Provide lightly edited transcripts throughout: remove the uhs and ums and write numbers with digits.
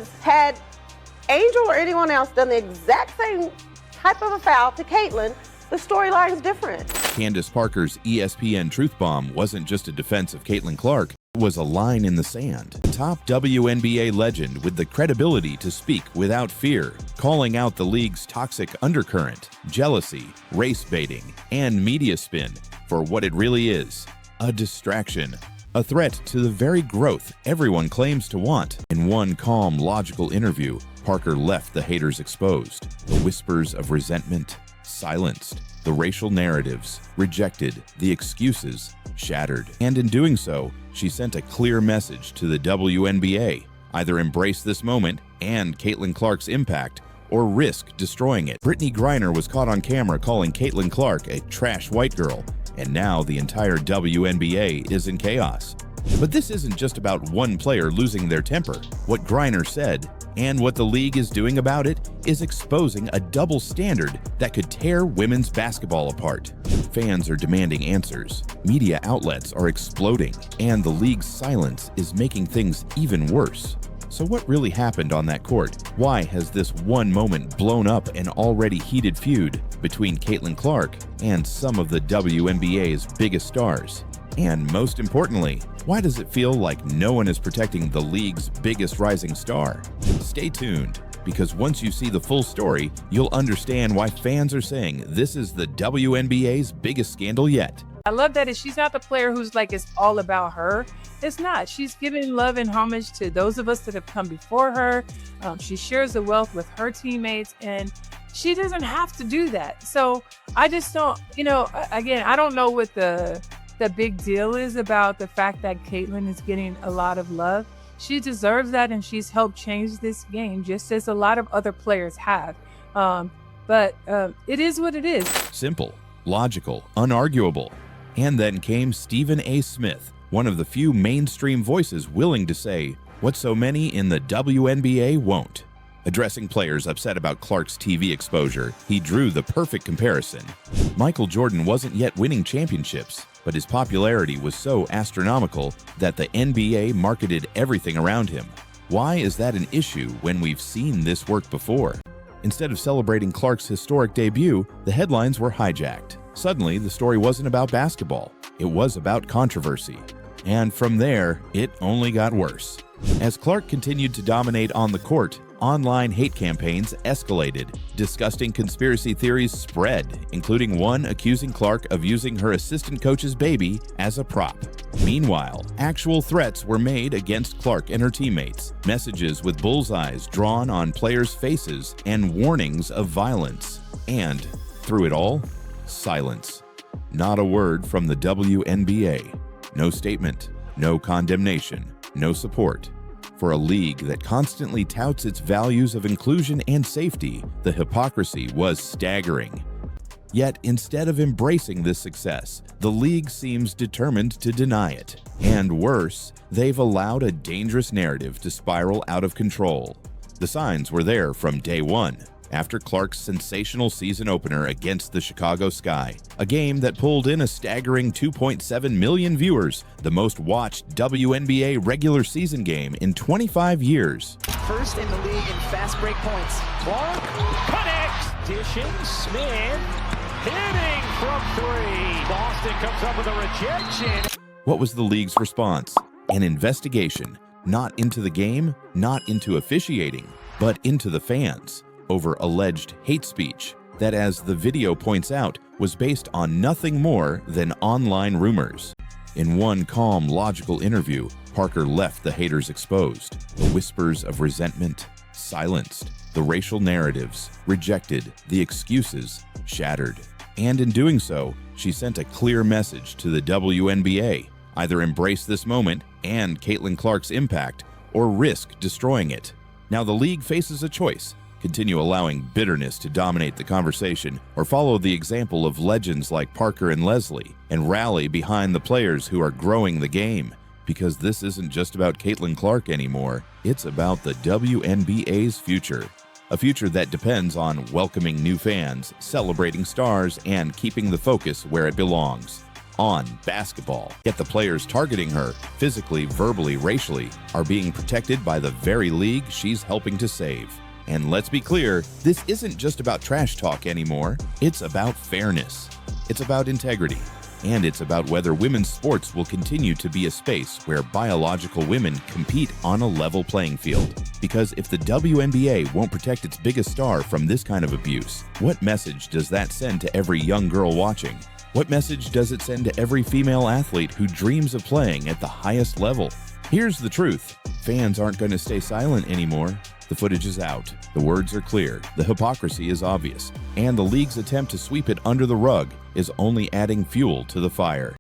because had Angel or anyone else done the exact same type of a foul to Caitlin, the storyline's different. Candace Parker's ESPN truth bomb wasn't just a defense of Caitlin Clark, it was a line in the sand. Top WNBA legend with the credibility to speak without fear, calling out the league's toxic undercurrent, jealousy, race baiting, and media spin for what it really is, a distraction. A threat to the very growth everyone claims to want. In one calm, logical interview, Parker left the haters exposed. The whispers of resentment silenced, the racial narratives rejected, the excuses shattered. And in doing so, she sent a clear message to the WNBA. Either embrace this moment and Caitlin Clark's impact, or risk destroying it. Brittney Griner was caught on camera calling Caitlin Clark a trash white girl, and now the entire WNBA is in chaos. But this isn't just about one player losing their temper. What Griner said, and what the league is doing about it, is exposing a double standard that could tear women's basketball apart. Fans are demanding answers, media outlets are exploding, and the league's silence is making things even worse. So what really happened on that court? Why has this one moment blown up an already heated feud between Caitlin Clark and some of the WNBA's biggest stars? And most importantly, why does it feel like no one is protecting the league's biggest rising star? Stay tuned, because once you see the full story, you'll understand why fans are saying this is the WNBA's biggest scandal yet. I love that she's not the player who's like, it's all about her. It's not. She's giving love and homage to those of us that have come before her. She shares the wealth with her teammates, and she doesn't have to do that. So I just don't, again, I don't know what the big deal is about the fact that Caitlin is getting a lot of love. She deserves that, and she's helped change this game just as a lot of other players have. But it is what it is. Simple, logical, unarguable. And then came Stephen A. Smith, one of the few mainstream voices willing to say what so many in the WNBA won't. Addressing players upset about Clark's TV exposure, he drew the perfect comparison. Michael Jordan wasn't yet winning championships, but his popularity was so astronomical that the NBA marketed everything around him. Why is that an issue when we've seen this work before? Instead of celebrating Clark's historic debut, the headlines were hijacked. Suddenly, the story wasn't about basketball. It was about controversy. And from there, it only got worse. As Clark continued to dominate on the court, online hate campaigns escalated. Disgusting conspiracy theories spread, including one accusing Clark of using her assistant coach's baby as a prop. Meanwhile, actual threats were made against Clark and her teammates, messages with bullseyes drawn on players' faces, and warnings of violence. And, through it all, silence. Not a word from the WNBA. No statement, no condemnation, no support. For a league that constantly touts its values of inclusion and safety, the hypocrisy was staggering. Yet, instead of embracing this success, the league seems determined to deny it. And worse, they've allowed a dangerous narrative to spiral out of control. The signs were there from day one, after Clark's sensational season opener against the Chicago Sky, a game that pulled in a staggering 2.7 million viewers, the most watched WNBA regular season game in 25 years. First in the league in fast break points. Clark connects, dishing, Smith hitting from three. Boston comes up with a rejection. What was the league's response? An investigation, not into the game, not into officiating, but into the fans, over alleged hate speech that, as the video points out, was based on nothing more than online rumors. In one calm, logical interview, Parker left the haters exposed. The whispers of resentment silenced, the racial narratives rejected, the excuses shattered. And in doing so, she sent a clear message to the WNBA. Either embrace this moment and Caitlin Clark's impact, or risk destroying it. Now the league faces a choice: continue allowing bitterness to dominate the conversation, or follow the example of legends like Parker and Leslie and rally behind the players who are growing the game. Because this isn't just about Caitlin Clark anymore, it's about the WNBA's future. A future that depends on welcoming new fans, celebrating stars, and keeping the focus where it belongs. on basketball. Yet the players targeting her, physically, verbally, racially, are being protected by the very league she's helping to save. And let's be clear, this isn't just about trash talk anymore. It's about fairness. It's about integrity. And it's about whether women's sports will continue to be a space where biological women compete on a level playing field. Because if the WNBA won't protect its biggest star from this kind of abuse, what message does that send to every young girl watching? What message does it send to every female athlete who dreams of playing at the highest level? Here's the truth. Fans aren't going to stay silent anymore. The footage is out. The words are clear. The hypocrisy is obvious. And the league's attempt to sweep it under the rug is only adding fuel to the fire.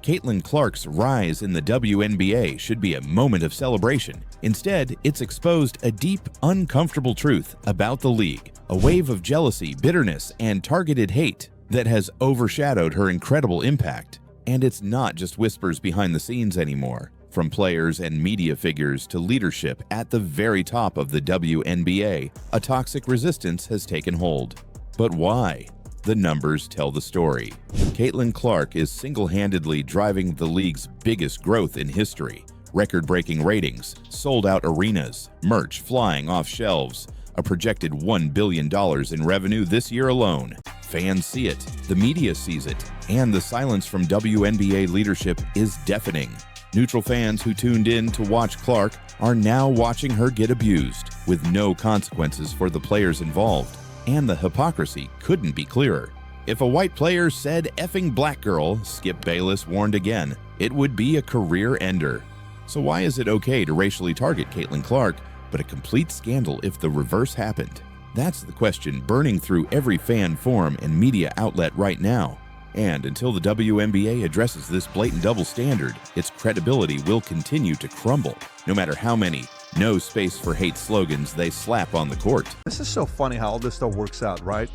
Caitlin Clark's rise in the WNBA should be a moment of celebration. Instead, it's exposed a deep, uncomfortable truth about the league, a wave of jealousy, bitterness, and targeted hate that has overshadowed her incredible impact. And it's not just whispers behind the scenes anymore. From players and media figures to leadership at the very top of the WNBA, a toxic resistance has taken hold. But why? The numbers tell the story. Caitlin Clark is single-handedly driving the league's biggest growth in history. Record-breaking ratings, sold-out arenas, merch flying off shelves, a projected $1 billion in revenue this year alone. Fans see it, the media sees it, and the silence from WNBA leadership is deafening. Neutral fans who tuned in to watch Clark are now watching her get abused, with no consequences for the players involved. And the hypocrisy couldn't be clearer. If a white player said "effing black girl," Skip Bayless warned again, it would be a career ender. So why is it okay to racially target Caitlin Clark, but a complete scandal if the reverse happened? That's the question burning through every fan forum and media outlet right now. And until the WNBA addresses this blatant double standard, its credibility will continue to crumble, no matter how many "no space for hate" slogans they slap on the court. This is so funny how all this stuff works out, right?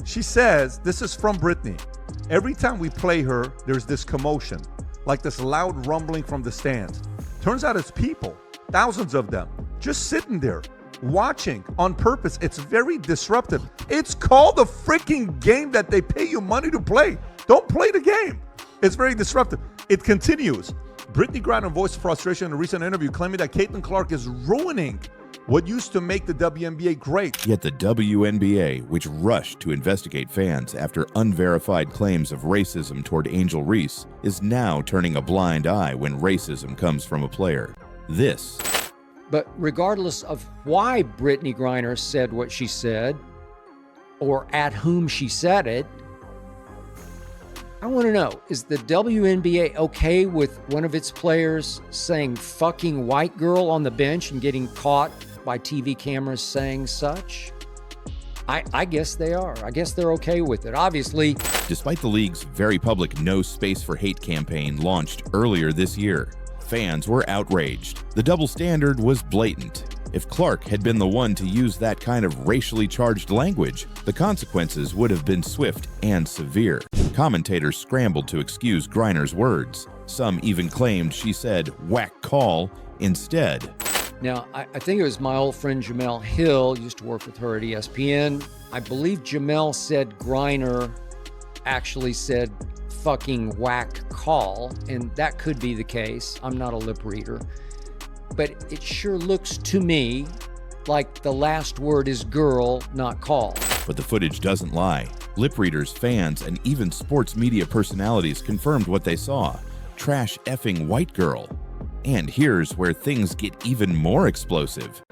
She says, this is from Brittney, every time we play her, there's this commotion, like this loud rumbling from the stands. Turns out it's people, thousands of them, just sitting there, watching on purpose. It's very disruptive. It's called the freaking game that they pay you money to play. Don't play the game. It's very disruptive. It continues. Brittney Griner voiced frustration in a recent interview, claiming that Caitlin Clark is ruining what used to make the WNBA great. Yet the WNBA, which rushed to investigate fans after unverified claims of racism toward Angel Reese, is now turning a blind eye when racism comes from a player. But regardless of why Brittney Griner said what she said, or at whom she said it, I want to know, is the WNBA okay with one of its players saying "fucking white girl" on the bench and getting caught by TV cameras saying such? I guess they are. I guess they're okay with it. Obviously, despite the league's very public "No Space for Hate" campaign launched earlier this year, fans were outraged. The double standard was blatant. If Clark had been the one to use that kind of racially charged language, the consequences would have been swift and severe. Commentators scrambled to excuse Griner's words. Some even claimed she said "whack call" instead. now, I think it was my old friend Jamel Hill, used to work with her at ESPN. I believe Jamel said Griner actually said "fucking whack call," and that could be the case. I'm not a lip reader. But it sure looks to me like the last word is girl, not call. But the footage doesn't lie. Lip readers, fans, and even sports media personalities confirmed what they saw. Trash effing white girl. And here's where things get even more explosive.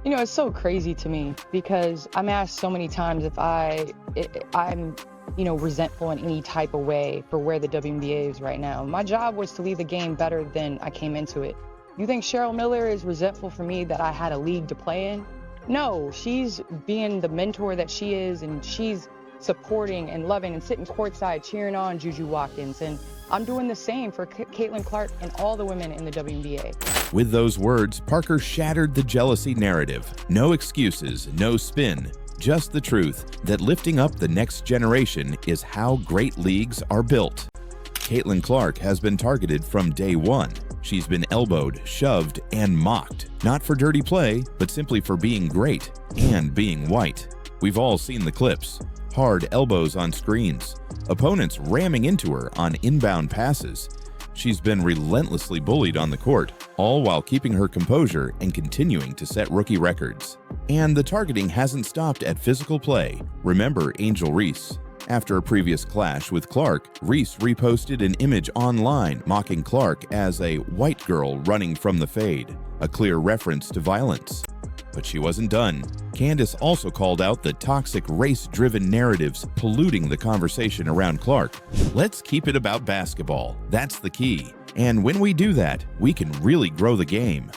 You know, it's so crazy to me because I'm asked so many times if I'm resentful in any type of way for where the WNBA is right now. My job was to leave the game better than I came into it. You think Cheryl Miller is resentful for me that I had a league to play in? No, she's being the mentor that she is, and she's supporting and loving and sitting courtside cheering on Juju Watkins. And I'm doing the same for Caitlin Clark and all the women in the WNBA. With those words, Parker shattered the jealousy narrative. No excuses, no spin, just the truth that lifting up the next generation is how great leagues are built. Caitlin Clark has been targeted from day one. She's been elbowed, shoved, and mocked, not for dirty play, but simply for being great and being white. We've all seen the clips. Hard elbows on screens, opponents ramming into her on inbound passes. She's been relentlessly bullied on the court, all while keeping her composure and continuing to set rookie records. And the targeting hasn't stopped at physical play. Remember Angel Reese. After a previous clash with Clark, Reese reposted an image online mocking Clark as a white girl running from the fade, a clear reference to violence. But she wasn't done. Candace also called out the toxic race-driven narratives polluting the conversation around Clark. Let's keep it about basketball. That's the key. And when we do that, we can really grow the game.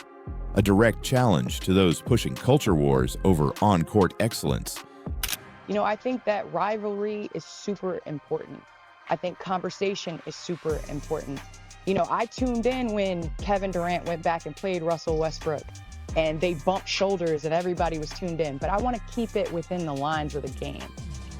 A direct challenge to those pushing culture wars over on-court excellence. You know, I think that rivalry is super important. I think conversation is super important. You know, I tuned in when Kevin Durant went back and played Russell Westbrook, and they bumped shoulders and everybody was tuned in. But I want to keep it within the lines of the game.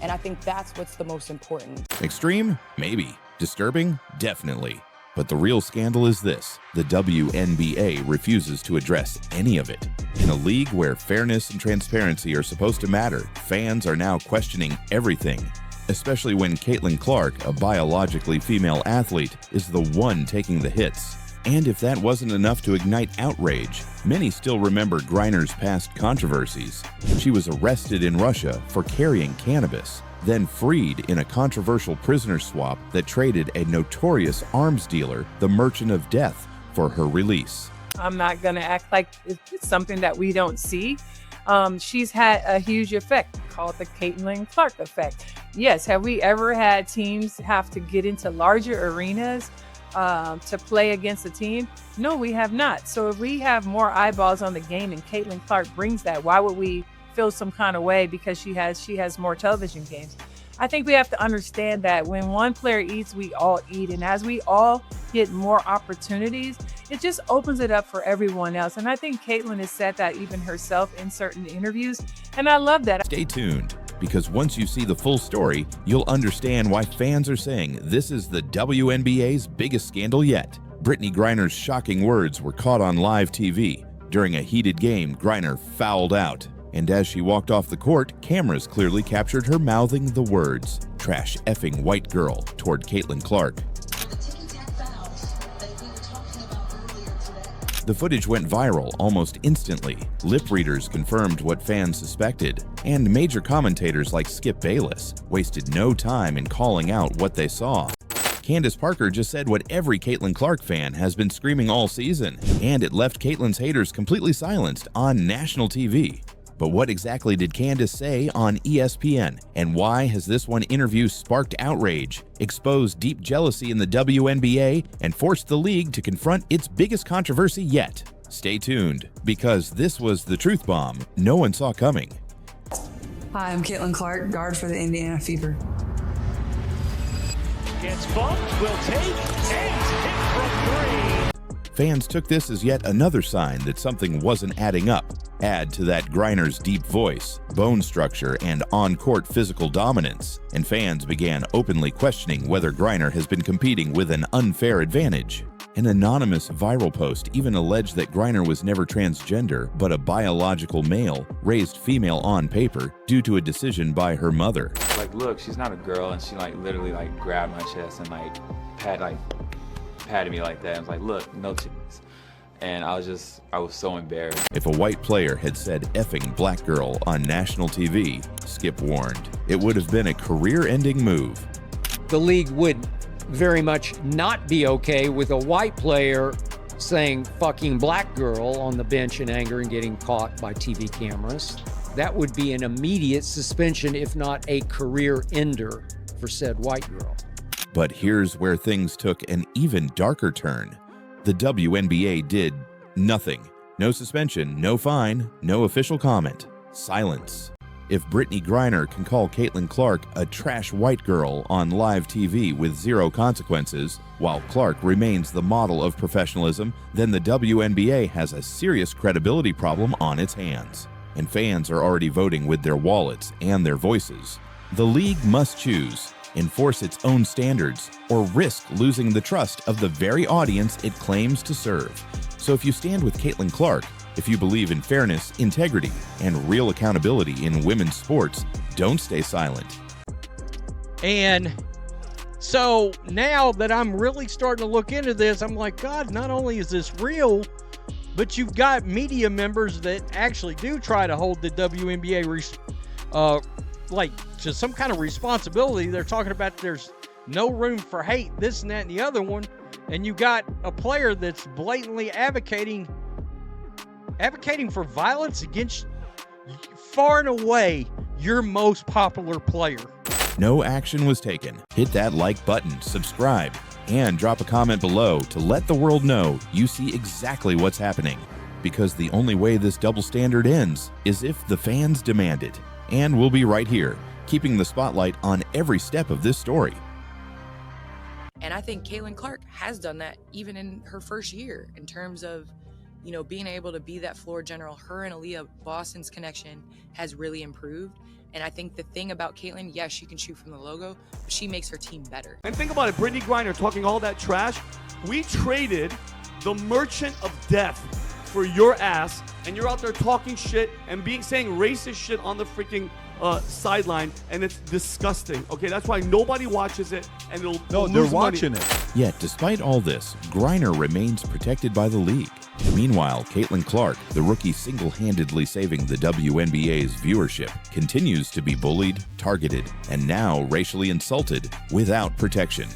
And I think that's what's the most important. Extreme? Maybe. Disturbing? Definitely. But the real scandal is this: the WNBA refuses to address any of it. In a league where fairness and transparency are supposed to matter, fans are now questioning everything, especially when Caitlin Clark, a biologically female athlete, is the one taking the hits. And if that wasn't enough to ignite outrage, many still remember Griner's past controversies. She was arrested in Russia for carrying cannabis, then freed in a controversial prisoner swap that traded a notorious arms dealer, the Merchant of Death, for her release. I'm not going to act like it's something that we don't see. She's had a huge effect called the Caitlin Clark effect. Yes, have we ever had teams have to get into larger arenas to play against a team? No, we have not. So if we have more eyeballs on the game and Caitlin Clark brings that, why would we feel some kind of way because she has more television games? I think we have to understand that when one player eats, we all eat. And as we all get more opportunities, it just opens it up for everyone else. And I think Caitlin has said that even herself in certain interviews. And I love that. Stay tuned, because once you see the full story, you'll understand why fans are saying this is the WNBA's biggest scandal yet. Brittney Griner's shocking words were caught on live TV. During a heated game, Griner fouled out. And as she walked off the court, cameras clearly captured her mouthing the words, "trash effing white girl," toward Caitlin Clark. The footage went viral almost instantly. Lip readers confirmed what fans suspected, and major commentators like Skip Bayless wasted no time in calling out what they saw. Candace Parker just said what every Caitlin Clark fan has been screaming all season, and it left Caitlin's haters completely silenced on national TV. But what exactly did Candace say on ESPN, and why has this one interview sparked outrage, exposed deep jealousy in the WNBA, and forced the league to confront its biggest controversy yet? Stay tuned, because this was the truth bomb no one saw coming. Hi, I'm Caitlin Clark, guard for the Indiana Fever. Gets bumped, will take, and hit from 3. Fans took this as yet another sign that something wasn't adding up. Add to that Griner's deep voice, bone structure, and on-court physical dominance, and fans began openly questioning whether Griner has been competing with an unfair advantage. An anonymous viral post even alleged that Griner was never transgender, but a biological male, raised female on paper, due to a decision by her mother. Like, look, she's not a girl, and she literally grabbed my chest and patted me like that. I was like, look, no titties. And I was so embarrassed. If a white player had said effing black girl on national TV, Skip warned, it would have been a career-ending move. The league would very much not be okay with a white player saying fucking black girl on the bench in anger and getting caught by TV cameras. That would be an immediate suspension, if not a career ender for said white girl. But here's where things took an even darker turn. The WNBA did nothing. No suspension, no fine, no official comment. Silence. If Brittney Griner can call Caitlin Clark a trash white girl on live TV with zero consequences, while Clark remains the model of professionalism, then the WNBA has a serious credibility problem on its hands. And fans are already voting with their wallets and their voices. The league must choose: enforce its own standards, or risk losing the trust of the very audience it claims to serve. So if you stand with Caitlin Clark, If you believe in fairness, integrity, and real accountability in women's sports, don't stay silent. And so now that I'm really starting to look into this, I'm like, God, not only is this real, but you've got media members that actually do try to hold the WNBA to some kind of responsibility. They're talking about there's no room for hate, this and that and the other one. And you got a player that's blatantly advocating for violence against far and away your most popular player. No action was taken. Hit that like button, subscribe, and drop a comment below to let the world know you see exactly what's happening. Because the only way this double standard ends is if the fans demand it. And we'll be right here, keeping the spotlight on every step of this story. And I think Caitlin Clark has done that even in her first year in terms of, you know, being able to be that floor general. Her and Aaliyah Boston's connection has really improved. And I think the thing about Caitlin, yes, she can shoot from the logo, but she makes her team better. And think about it, Brittney Griner talking all that trash. We traded the merchant of death for your ass, and you're out there talking shit and saying racist shit on the freaking sideline, and it's disgusting. Okay, that's why nobody watches it, and they're watching it. Yet, despite all this, Griner remains protected by the league. Meanwhile, Caitlin Clark, the rookie single-handedly saving the WNBA's viewership, continues to be bullied, targeted, and now racially insulted without protection.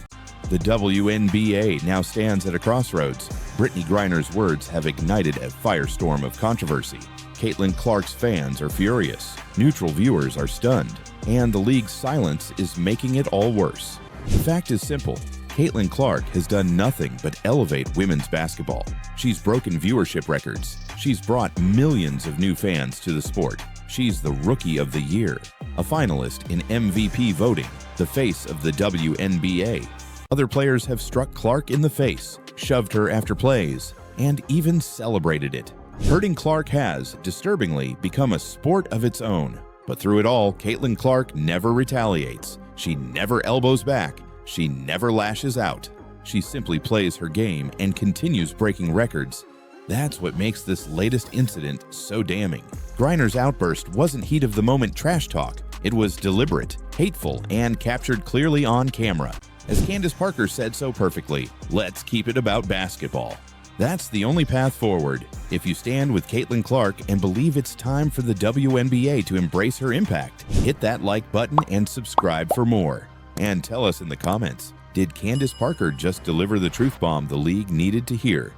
The WNBA now stands at a crossroads. Brittney Griner's words have ignited a firestorm of controversy. Caitlin Clark's fans are furious, neutral viewers are stunned, and the league's silence is making it all worse. The fact is simple. Caitlin Clark has done nothing but elevate women's basketball. She's broken viewership records. She's brought millions of new fans to the sport. She's the Rookie of the Year, a finalist in MVP voting, the face of the WNBA. Other players have struck Clark in the face, shoved her after plays, and even celebrated it. Hurting Clark has, disturbingly, become a sport of its own. But through it all, Caitlin Clark never retaliates. She never elbows back. She never lashes out. She simply plays her game and continues breaking records. That's what makes this latest incident so damning. Griner's outburst wasn't heat of the moment trash talk. It was deliberate, hateful, and captured clearly on camera. As Candace Parker said so perfectly, let's keep it about basketball. That's the only path forward. If you stand with Caitlin Clark and believe it's time for the WNBA to embrace her impact, hit that like button and subscribe for more. And tell us in the comments, did Candace Parker just deliver the truth bomb the league needed to hear?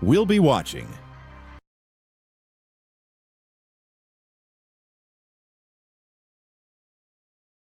We'll be watching.